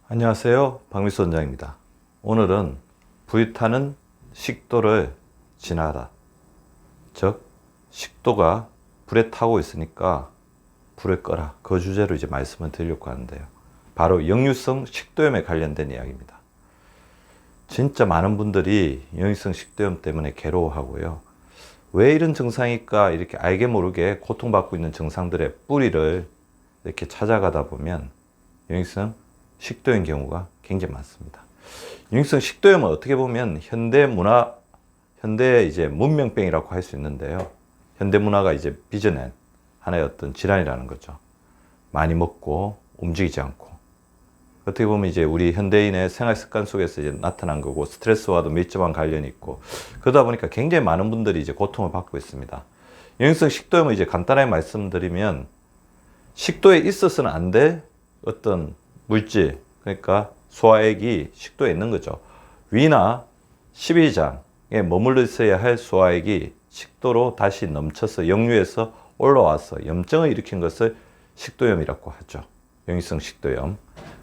안녕하세요. 박미수 원장입니다. 오늘은 불타는 식도를 진화하라. 즉, 식도가 불에 타고 있으니까 불을 꺼라. 그 주제로 이제 말씀을 드리려고 하는데요. 바로 역류성 식도염에 관련된 이야기입니다. 진짜 많은 분들이 역류성 식도염 때문에 괴로워하고요. 왜 이런 증상일까 이렇게 알게 모르게 고통받고 있는 증상들의 뿌리를 이렇게 찾아가다 보면 역류성 식도염 경우가 굉장히 많습니다. 역류성 식도염은 어떻게 보면 현대 문화, 현대 이제 문명병이라고 할 수 있는데요. 현대 문화가 이제 빚어낸 하나의 어떤 질환이라는 거죠. 많이 먹고 움직이지 않고. 어떻게 보면 이제 우리 현대인의 생활 습관 속에서 이제 나타난 거고, 스트레스와도 밀접한 관련이 있고, 그러다 보니까 굉장히 많은 분들이 이제 고통을 받고 있습니다. 역류성 식도염을 이제 간단하게 말씀드리면, 식도에 있어서는 안 될 어떤 물질, 그러니까 소화액이 식도에 있는 거죠. 위나 십이장에 머물러 있어야 할 소화액이 식도로 다시 넘쳐서 역류해서 올라와서 염증을 일으킨 것을 식도염이라고 하죠. 역류성 식도염.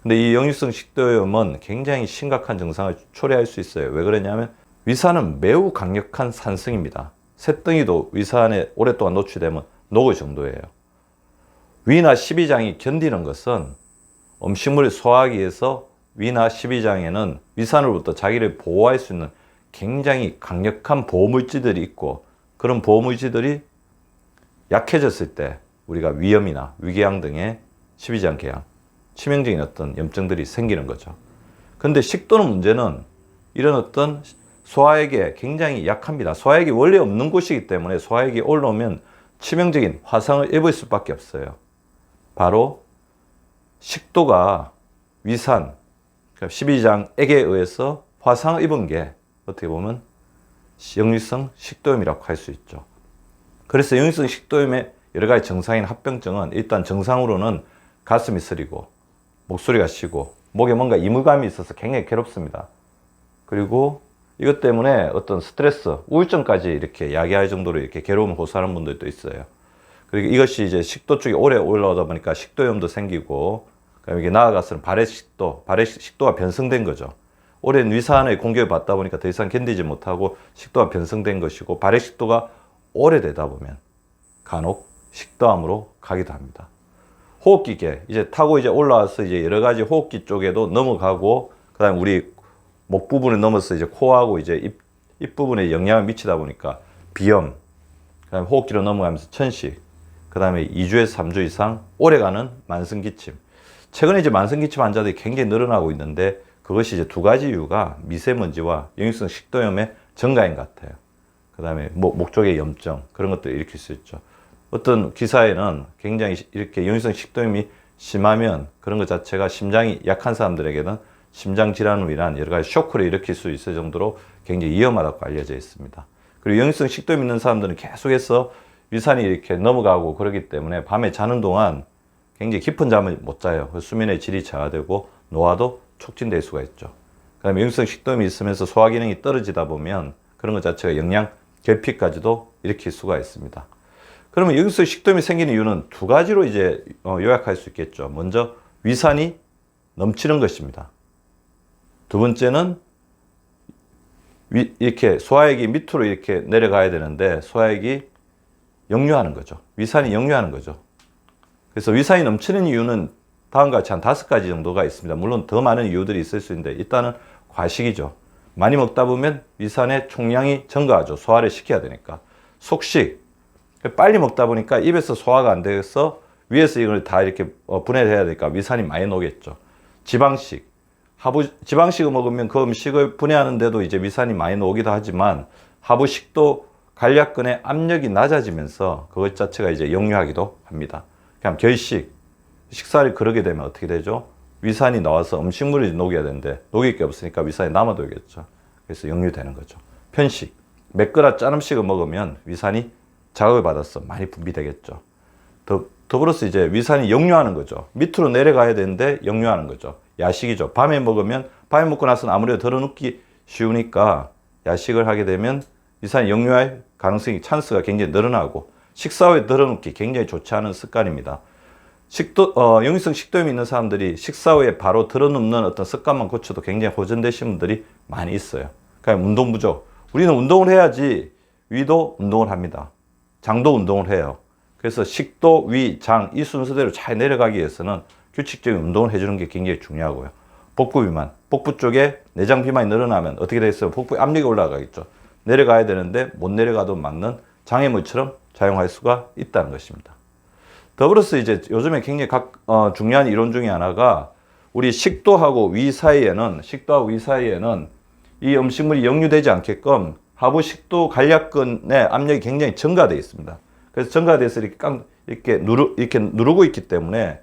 근데 이 역류성 식도염은 굉장히 심각한 증상을 초래할 수 있어요. 왜 그러냐면 위산은 매우 강력한 산성입니다. 새덩이도 위산에 오랫동안 노출되면 녹을 정도예요. 위나 십이장이 견디는 것은 음식물을 소화하기 위해서 위나 십이장에는 위산으로부터 자기를 보호할 수 있는 굉장히 강력한 보호물질들이 있고, 그런 보호물질들이 약해졌을 때 우리가 위염이나 위궤양 등의 십이장 궤양, 치명적인 어떤 염증들이 생기는 거죠. 그런데 식도는 문제는 이런 어떤 소화액에 굉장히 약합니다. 소화액이 원래 없는 곳이기 때문에 소화액이 올라오면 치명적인 화상을 입을 수밖에 없어요. 바로 식도가 위산, 그러니까 십이장액에 의해서 화상을 입은 게 어떻게 보면 역류성 식도염이라고 할 수 있죠. 그래서 역류성 식도염의 여러 가지 정상인 합병증은 일단 정상으로는 가슴이 쓰리고 목소리가 쉬고 목에 뭔가 이물감이 있어서 굉장히 괴롭습니다. 그리고 이것 때문에 어떤 스트레스, 우울증까지 이렇게 야기할 정도로 이렇게 괴로움을 호소하는 분들도 있어요. 그리고 이것이 이제 식도 쪽에 오래 올라오다 보니까 식도염도 생기고, 이게 나아가서는 발해식도가 변성된 거죠. 오랜 위산의 공격을 받다 보니까 더 이상 견디지 못하고 식도가 변성된 것이고, 발해식도가 오래되다 보면 간혹 식도암으로 가기도 합니다. 호흡기계, 이제 타고 이제 올라와서 이제 여러 가지 호흡기 쪽에도 넘어가고, 그 다음에 우리 목 부분을 넘어서 이제 코하고 이제 입 부분에 영향을 미치다 보니까 비염, 그 다음에 호흡기로 넘어가면서 천식, 그 다음에 2주에서 3주 이상 오래가는 만성기침. 최근에 이제 만성기침 환자들이 굉장히 늘어나고 있는데, 그것이 이제 두 가지 이유가 미세먼지와 역류성 식도염의 증가인 것 같아요. 그 다음에 목 쪽의 염증, 그런 것들을 일으킬 수 있죠. 어떤 기사에는 굉장히 이렇게 역류성 식도염이 심하면 그런 것 자체가 심장이 약한 사람들에게는 심장 질환으로 인한 여러 가지 쇼크를 일으킬 수 있을 정도로 굉장히 위험하다고 알려져 있습니다. 그리고 역류성 식도염 있는 사람들은 계속해서 위산이 이렇게 넘어가고 그러기 때문에 밤에 자는 동안 굉장히 깊은 잠을 못 자요. 수면의 질이 저하되고 노화도 촉진될 수가 있죠. 그 다음에 역류성 식도염이 있으면서 소화 기능이 떨어지다 보면 그런 것 자체가 영양 결핍까지도 일으킬 수가 있습니다. 그러면 역류성 식도염이 생기는 이유는 두 가지로 이제 요약할 수 있겠죠. 먼저 위산이 넘치는 것입니다. 두 번째는 이렇게 소화액이 밑으로 이렇게 내려가야 되는데 소화액이 역류하는 거죠. 위산이 역류하는 거죠. 그래서 위산이 넘치는 이유는 다음과 같이 한 5가지 정도가 있습니다. 물론 더 많은 이유들이 있을 수 있는데, 일단은 과식이죠. 많이 먹다 보면 위산의 총량이 증가하죠. 소화를 시켜야 되니까. 속식, 빨리 먹다 보니까 입에서 소화가 안 돼서 위에서 이걸 다 이렇게 분해를 해야 되니까 위산이 많이 녹겠죠. 지방식, 지방식을 먹으면 그 음식을 분해하는데도 이제 위산이 많이 녹기도 하지만 하부식도 관략근의 압력이 낮아지면서 그것 자체가 이제 역류하기도 합니다. 그냥 결식, 식사를 그러게 되면 어떻게 되죠? 위산이 나와서 음식물이 녹여야 되는데 녹일 게 없으니까 위산이 남아돌겠죠. 그래서 역류되는 거죠. 편식, 맵거나 짠 음식을 먹으면 위산이 자극을 받아서 많이 분비되겠죠. 더불어서 이제 위산이 역류하는 거죠. 밑으로 내려가야 되는데 역류하는 거죠. 야식이죠. 밤에 먹고 나서는 아무래도 덜어눕기 쉬우니까 야식을 하게 되면 위산이 역류할 가능성이 찬스가 굉장히 늘어나고, 식사 후에 덜어눕기 굉장히 좋지 않은 습관입니다. 역류성 식도염이 있는 사람들이 식사 후에 바로 들어눕는 어떤 습관만 고쳐도 굉장히 호전되신 분들이 많이 있어요. 그러니까 운동 부족. 우리는 운동을 해야지 위도 운동을 합니다. 장도 운동을 해요. 그래서 식도, 위, 장 이 순서대로 잘 내려가기 위해서는 규칙적인 운동을 해주는 게 굉장히 중요하고요. 복부 비만, 복부 쪽에 내장 비만이 늘어나면 어떻게 되겠어요? 복부에 압력이 올라가겠죠. 내려가야 되는데 못 내려가도 맞는 장애물처럼 작용할 수가 있다는 것입니다. 더불어서 이제 요즘에 굉장히 중요한 이론 중에 하나가 우리 식도하고 위 사이에는 이 음식물이 역류되지 않게끔 하부 식도 간략근의 압력이 굉장히 증가되어 있습니다. 그래서 증가돼서 이렇게 누르고 있기 때문에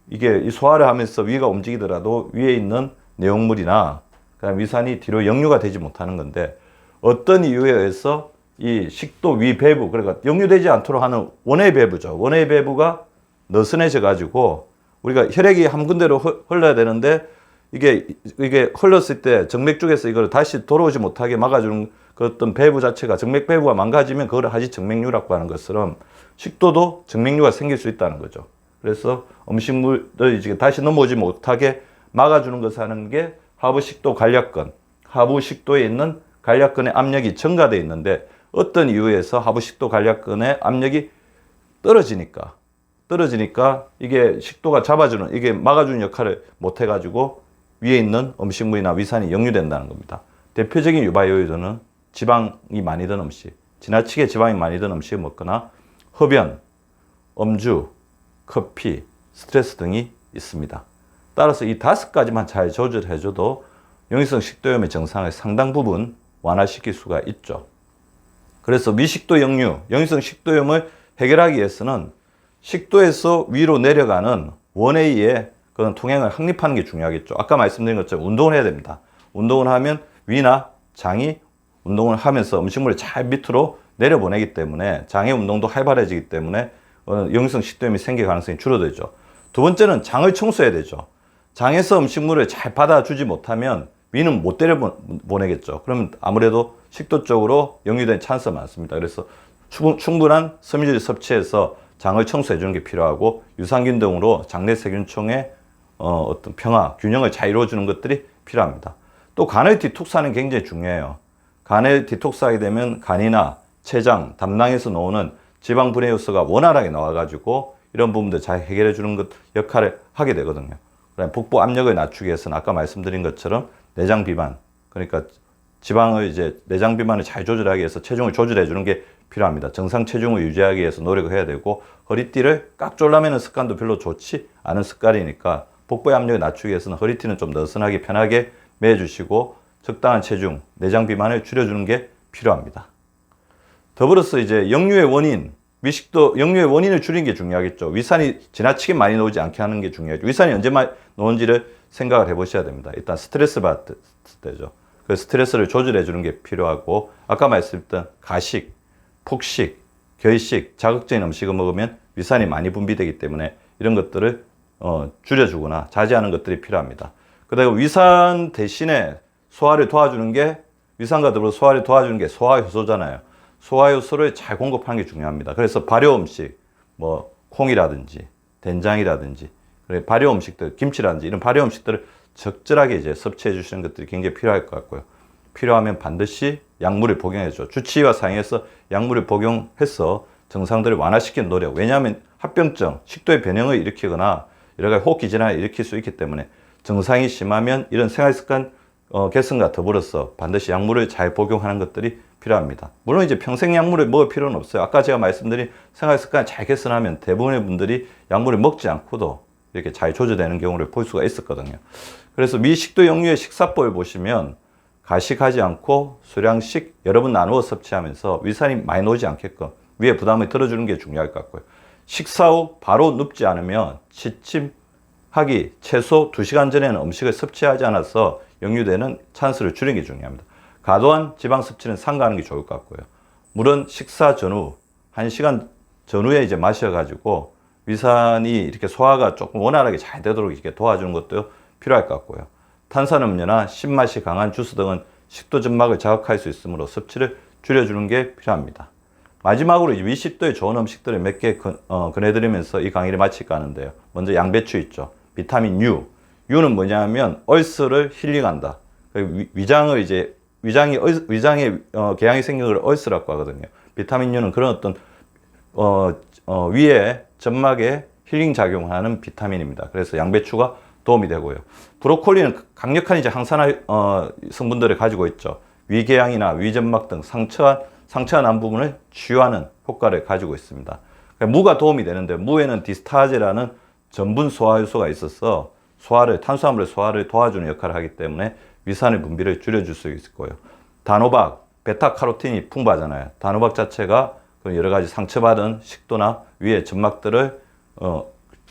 이게 소화를 하면서 위가 움직이더라도 위에 있는 내용물이나 위산이 뒤로 역류가 되지 못하는 건데, 어떤 이유에 의해서 이 식도 위 배부, 그러니까 역류되지 않도록 하는 원의 배부죠. 원의 배부가 느슨해져 가지고 우리가 혈액이 한 군데로 흘러야 되는데 이게 흘렀을 때 정맥 쪽에서 이걸 다시 돌아오지 못하게 막아주는 그 어떤 배부 자체가, 정맥 배부가 망가지면 그걸 하지 정맥류라고 하는 것처럼 식도도 정맥류가 생길 수 있다는 거죠. 그래서 음식물을 이제 다시 넘어오지 못하게 막아주는 것을 하는 게 하부 식도 간략근, 하부 식도에 있는 간략근의 압력이 증가되어 있는데, 어떤 이유에서 하부 식도 간략근의 압력이 떨어지니까 이게 식도가 잡아주는, 이게 막아주는 역할을 못 해가지고 위에 있는 음식물이나 위산이 역류된다는 겁니다. 대표적인 유발 요인은 지방이 많이 든 음식, 지나치게 지방이 많이 든 음식을 먹거나 흡연, 음주, 커피, 스트레스 등이 있습니다. 따라서 이 5가지만 잘 조절해줘도 역류성 식도염의 증상을 상당 부분 완화시킬 수가 있죠. 그래서 미식도 역류성 식도염을 해결하기 위해서는 식도에서 위로 내려가는 원웨이의 그런 통행을 확립하는 게 중요하겠죠. 아까 말씀드린 것처럼 운동을 해야 됩니다. 운동을 하면 위나 장이 운동을 하면서 음식물을 잘 밑으로 내려보내기 때문에 장의 운동도 활발해지기 때문에 역류성 식도염이 생길 가능성이 줄어들죠. 두 번째는 장을 청소해야 되죠. 장에서 음식물을 잘 받아주지 못하면 위는 못 내려보내겠죠. 그러면 아무래도 식도 쪽으로 역류된 찬스가 많습니다. 그래서 충분한 섬유질 섭취해서 장을 청소해 주는 게 필요하고, 유산균 등으로 장내 세균총의 어떤 평화, 균형을 잘 이루어주는 것들이 필요합니다. 또 간을 디톡스하는 게 굉장히 중요해요. 간을 디톡스하게 되면 간이나 췌장, 담낭에서 나오는 지방 분해 요소가 원활하게 나와가지고 이런 부분들 잘 해결해 주는 것 역할을 하게 되거든요. 그다음에 복부 압력을 낮추기 위해서는 아까 말씀드린 것처럼 내장 비만, 그러니까 지방을 내장 비만을 잘 조절하기 위해서 체중을 조절해 주는 게 필요합니다. 정상 체중을 유지하기 위해서 노력을 해야 되고, 허리띠를 깍 졸라매는 습관도 별로 좋지 않은 습관이니까 복부의 압력을 낮추기 위해서는 허리띠는 좀 느슨하게 편하게 매주시고 적당한 체중, 내장 비만을 줄여주는 게 필요합니다. 더불어서 역류의 원인, 역류의 원인을 줄이는 게 중요하겠죠. 위산이 지나치게 많이 나오지 않게 하는 게 중요하죠. 위산이 언제 나오는지를 생각을 해보셔야 됩니다. 일단 스트레스 받을 때죠. 그 스트레스를 조절해 주는 게 필요하고, 아까 말씀드렸던 가식, 폭식, 결식, 자극적인 음식을 먹으면 위산이 많이 분비되기 때문에 이런 것들을 줄여주거나 자제하는 것들이 필요합니다. 그다음에 위산 대신에 소화를 도와주는 게, 위산과 더불어 소화를 도와주는 게 소화효소잖아요. 소화효소를 잘 공급하는 게 중요합니다. 그래서 발효 음식, 콩이라든지 된장이라든지, 발효 음식들, 김치라든지 이런 발효 음식들을 적절하게 섭취해 주시는 것들이 굉장히 필요할 것 같고요. 필요하면 반드시 약물을 복용해줘. 주치의와 상의해서 약물을 복용해서 증상들을 완화시키는 노력. 왜냐하면 합병증, 식도의 변형을 일으키거나 여러 가지 호흡기 질환을 일으킬 수 있기 때문에 증상이 심하면 이런 생활습관 개선과 더불어서 반드시 약물을 잘 복용하는 것들이 필요합니다. 물론 평생 약물을 먹을 필요는 없어요. 아까 제가 말씀드린 생활습관을 잘 개선하면 대부분의 분들이 약물을 먹지 않고도 이렇게 잘 조절되는 경우를 볼 수가 있었거든요. 그래서 미식도 역류의 식사법을 보시면 가식하지 않고 소량씩 여러 번 나누어 섭취하면서 위산이 많이 나오지 않게끔 위에 부담을 덜어주는 게 중요할 것 같고요. 식사 후 바로 눕지 않으면 취침하기 최소 2시간 전에는 음식을 섭취하지 않아서 역류되는 찬스를 줄이는 게 중요합니다. 과도한 지방 섭취는 삼가하는 게 좋을 것 같고요. 물은 식사 전후 1시간 전후에 마셔가지고 위산이 이렇게 소화가 조금 원활하게 잘 되도록 이렇게 도와주는 것도 필요할 것 같고요. 탄산음료나 신맛이 강한 주스 등은 식도 점막을 자극할 수 있으므로 섭취를 줄여주는 게 필요합니다. 마지막으로 이제 위식도에 좋은 음식들을 몇 개 권해드리면서 이 강의를 마칠까 하는데요. 먼저 양배추 있죠. 비타민 U. U는 뭐냐면 얼스를 힐링한다. 위장을 이제 위장에 궤양이 생긴 걸 얼스라고 하거든요. 비타민 U는 그런 어떤 위에 점막에 힐링 작용하는 비타민입니다. 그래서 양배추가 도움이 되고요. 브로콜리는 강력한 이제 항산화 성분들을 가지고 있죠. 위궤양이나 위점막 등 상처가 난 부분을 치유하는 효과를 가지고 있습니다. 그러니까 무가 도움이 되는데 무에는 디스타제라는 전분 소화 요소가 있어서 탄수화물의 소화를 도와주는 역할을 하기 때문에 위산의 분비를 줄여줄 수 있을 거예요. 단호박, 베타카로틴이 풍부하잖아요. 단호박 자체가 여러 가지 상처받은 식도나 위의 점막들을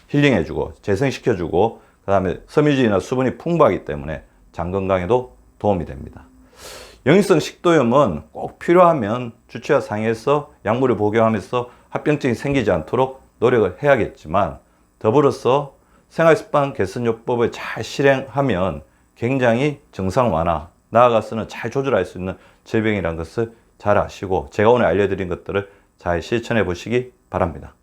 힐링해주고 재생시켜주고 그 다음에 섬유질이나 수분이 풍부하기 때문에 장 건강에도 도움이 됩니다. 역류성 식도염은 꼭 필요하면 주치의와 상의해서 약물을 복용하면서 합병증이 생기지 않도록 노력을 해야겠지만 더불어서 생활습관 개선요법을 잘 실행하면 굉장히 증상 완화, 나아가서는 잘 조절할 수 있는 질병이라는 것을 잘 아시고 제가 오늘 알려드린 것들을 잘 실천해 보시기 바랍니다.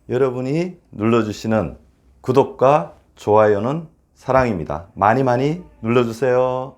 여러분이 눌러주시는 구독과 좋아요는 사랑입니다. 많이 많이 눌러주세요.